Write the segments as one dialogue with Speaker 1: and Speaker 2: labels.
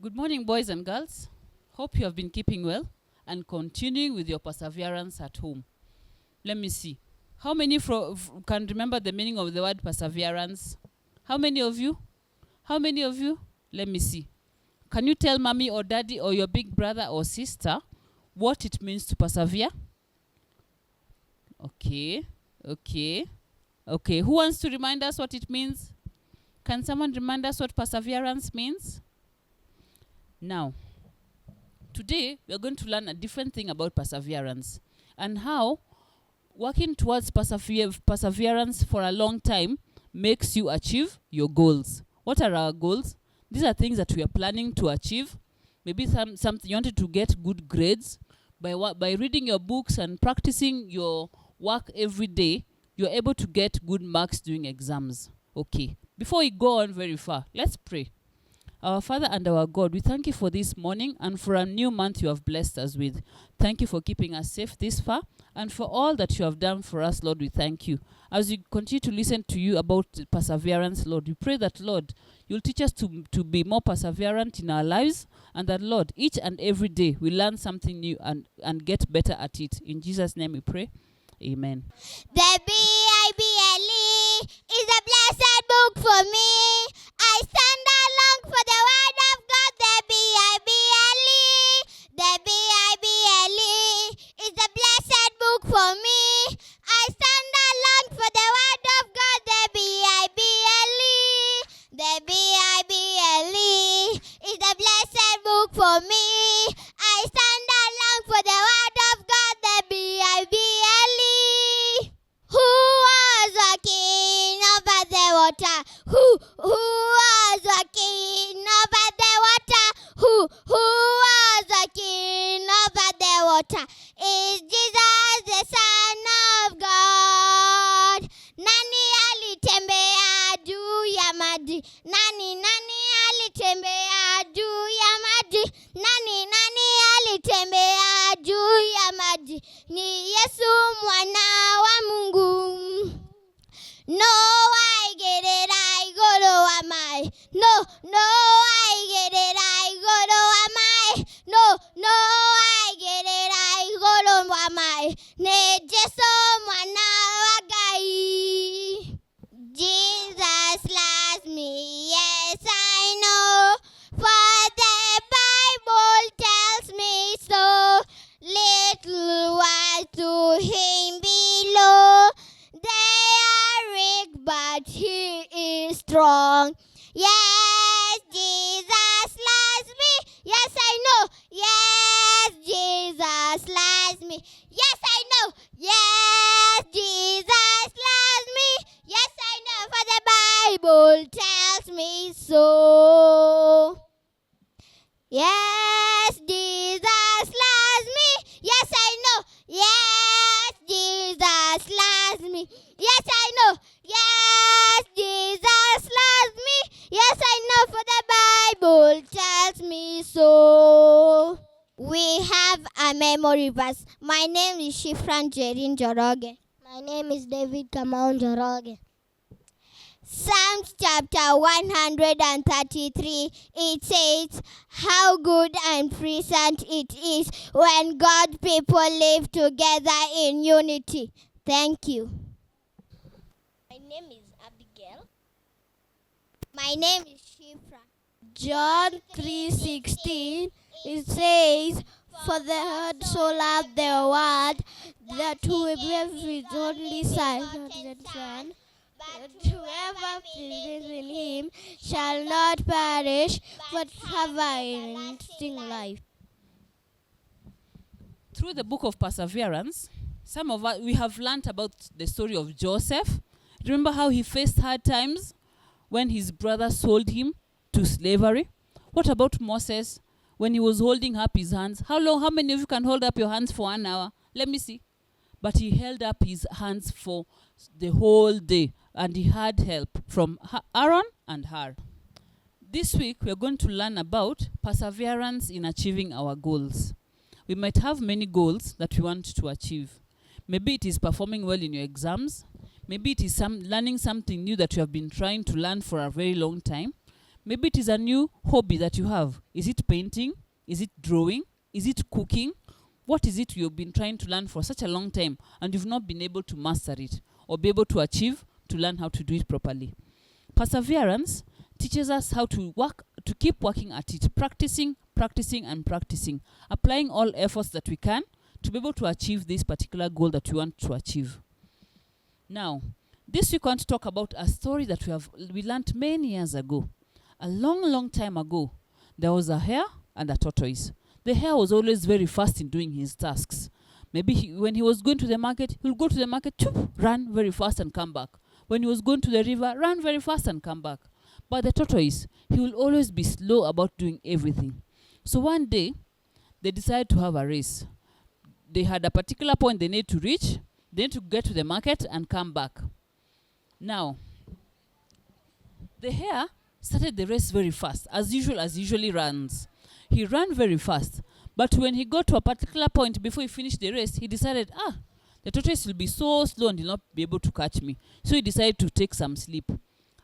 Speaker 1: Good morning, boys and girls. Hope you have been keeping well and continuing with your perseverance at home. Let me see. How many can remember the meaning of the word perseverance? How many of you? How many of you? Let me see. Can you tell mommy or daddy or your big brother or sister what it means to persevere? Okay. Who wants to remind us what it means? Can someone remind us what perseverance means? Now, today we are going to learn a different thing about perseverance and how working towards perseverance for a long time makes you achieve your goals. What are our goals? These are things that we are planning to achieve. Maybe something you wanted to get good grades. By reading your books and practicing your work every day, you're able to get good marks during exams. Okay. Before we go on very far, let's pray. Our Father and our God, we thank you for this morning and for a new month you have blessed us with. Thank you for keeping us safe this far and for all that you have done for us, Lord, we thank you. As we continue to listen to you about perseverance, Lord, we pray that, Lord, you'll teach us to be more perseverant in our lives and that, Lord, each and every day we learn something new and get better at it. In Jesus' name we pray. Amen.
Speaker 2: The Bible is a blessed book for me. I stand along for the word of God. The Bible. The Bible is a blessed book for me. I stand along for the word of God. The Bible. The Bible is a blessed book for me. I stand along for the word of God. The Bible. Who was walking over the water? Who was walking over the water? Who was walking over the water? Is Jesus the Son of God? Nani alitembea juu ya maji? Nani alitembea juu ya maji? Nani alitembea juu ya maji? Ni Yesu mwana wa Mungu. No, I get it, I go to amai. No, I get it, I go to amai. No, I get it, I go to amai. Ne Jesu mwana wa Gai. Jesus loves me, yes I know, for the Bible tells me so. Little while to him below, they are weak, but he is strong. Yes, Jesus loves me. Yes, I know. Yes, Jesus loves me. Yes, I know. Yes, Jesus loves me. Yes, I know, for the Bible tells me so. Yes, Jesus loves me. Yes, I know. Yes, Jesus loves me. Yes, I know. Yes, Jesus loves me. Yes, I know, for the Bible tells me so. We have a memory verse. My name is Shifran Jerin Joroge.
Speaker 3: My name is David Kamau Joroge.
Speaker 2: Psalms chapter 133, it says, how good and pleasant it is when God's people live together in unity. Thank you.
Speaker 3: My name is Abigail.
Speaker 2: My name is Shifra.
Speaker 3: John 3:16, it says, for the God so loved the world that whoever his only Son, but whoever believes in him shall not perish, but have an everlasting life.
Speaker 1: Through the book of perseverance, some of us, we have learned about the story of Joseph. Remember how he faced hard times when his brother sold him to slavery? What about Moses when he was holding up his hands? How many of you can hold up your hands for 1 hour? Let me see. But he held up his hands for the whole day and he had help from Aaron and Hur. This week we are going to learn about perseverance in achieving our goals. We might have many goals that we want to achieve. Maybe it is performing well in your exams. Maybe it is learning something new that you have been trying to learn for a very long time. Maybe it is a new hobby that you have. Is it painting? Is it drawing? Is it cooking? What is it you've been trying to learn for such a long time and you've not been able to master it or be able to achieve to learn how to do it properly? Perseverance teaches us how to work, to keep working at it, practicing, and practicing, applying all efforts that we can to be able to achieve this particular goal that we want to achieve. Now, this week I want to talk about a story that we learned many years ago. A long time ago, there was a hare and a tortoise. The hare was always very fast in doing his tasks. Maybe when he was going to the market, he'll go to the market, run very fast and come back. When he was going to the river, run very fast and come back. But the tortoise, he will always be slow about doing everything. So one day, they decided to have a race. They had a particular point they need to reach. They need to get to the market and come back. Now, the hare started the race very fast, as usually runs. He ran very fast. But when he got to a particular point before he finished the race, he decided, the tortoise will be so slow and he'll not be able to catch me. So he decided to take some sleep.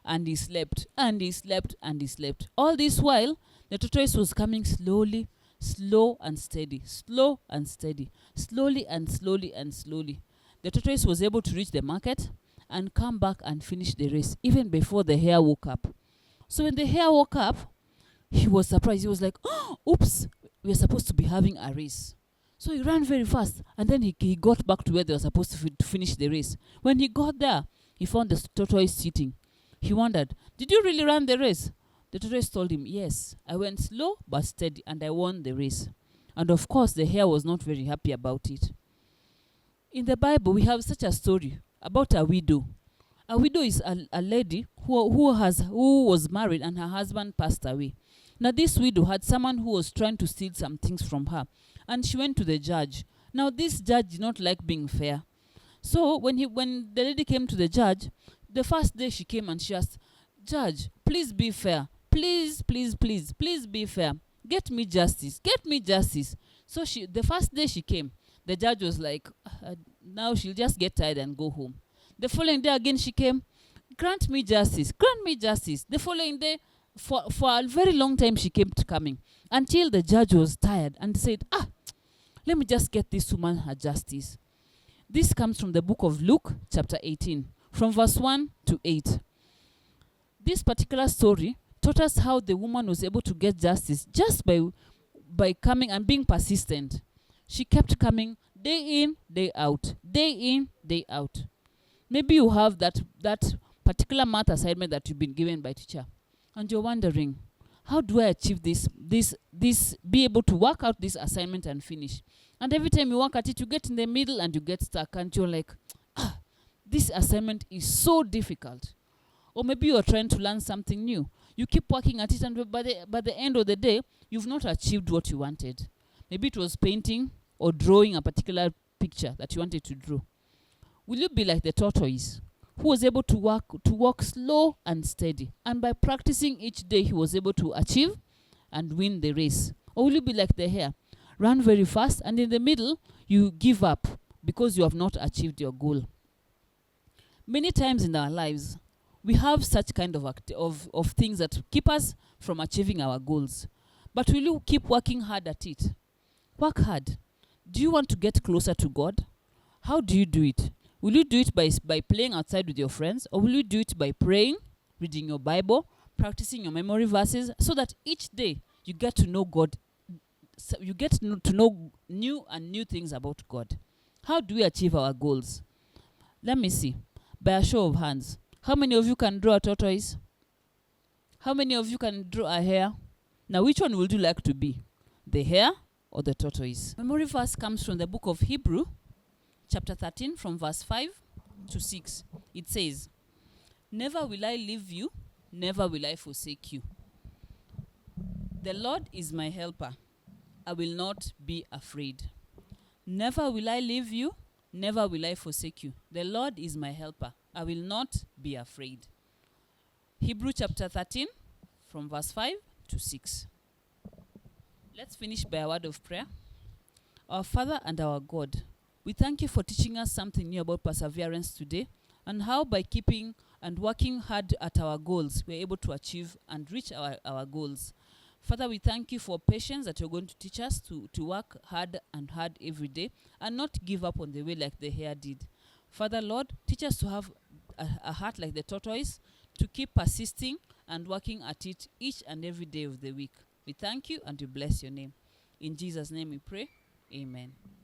Speaker 1: And he slept, and he slept, and he slept. All this while, the tortoise was coming slowly, slow and steady, slow and steady, slowly and slowly and slowly. The tortoise was able to reach the market and come back and finish the race, even before the hare woke up. So when the hare woke up, he was surprised. He was like, oops, we are supposed to be having a race. So he ran very fast, and then he got back to where they were supposed to finish the race. When he got there, he found the tortoise sitting. He wondered, did you really run the race? The tortoise told him, yes, I went slow but steady, and I won the race. And of course, the hare was not very happy about it. In the Bible, we have such a story about a widow. A widow is a lady who was married and her husband passed away. Now, this widow had someone who was trying to steal some things from her, and she went to the judge. Now, this judge did not like being fair. So when the lady came to the judge, the first day she came and she asked, Judge, please be fair. Please be fair. Get me justice. So the first day she came, the judge was like, now she'll just get tired and go home. The following day again she came, grant me justice. The following day, for a very long time she kept coming, until the judge was tired and said, let me just get this woman her justice. This comes from the book of Luke, chapter 18, from verse 1 to 8. This particular story taught us how the woman was able to get justice just by coming and being persistent. She kept coming day in, day out. Maybe you have that particular math assignment that you've been given by teacher, and you're wondering, how do I achieve this, be able to work out this assignment and finish? And every time you work at it, you get in the middle and you get stuck, and you're like, this assignment is so difficult. Or maybe you're trying to learn something new. You keep working at it, and by the end of the day, you've not achieved what you wanted. Maybe it was painting or drawing a particular picture that you wanted to draw. Will you be like the tortoise, who was able to walk slow and steady, and by practicing each day, he was able to achieve and win the race? Or will you be like the hare, run very fast, and in the middle, you give up because you have not achieved your goal? Many times in our lives, we have such kind of things that keep us from achieving our goals. But will you keep working hard at it? Work hard. Do you want to get closer to God? How do you do it? Will you do it by playing outside with your friends? Or will you do it by praying, reading your Bible, practicing your memory verses, so that each day you get to know God, you get to know new things about God? How do we achieve our goals? Let me see. By a show of hands, how many of you can draw a tortoise? How many of you can draw a hare? Now, which one would you like to be? The hare or the tortoise? Memory verse comes from the book of Hebrew, chapter 13, from verse 5 to 6. It says, never will I leave you, never will I forsake you. The Lord is my helper. I will not be afraid. Never will I leave you, never will I forsake you. The Lord is my helper. I will not be afraid. Hebrew chapter 13, from verse 5 to 6. Let's finish by a word of prayer. Our Father and our God, we thank you for teaching us something new about perseverance today. and how by keeping and working hard at our goals, we're able to achieve and reach our goals. Father, we thank you for patience that you're going to teach us to work hard and hard every day and not give up on the way like the hare did. Father, Lord, teach us to have a heart like the tortoise, to keep persisting and working at it each and every day of the week. We thank you and we bless your name. In Jesus' name we pray. Amen.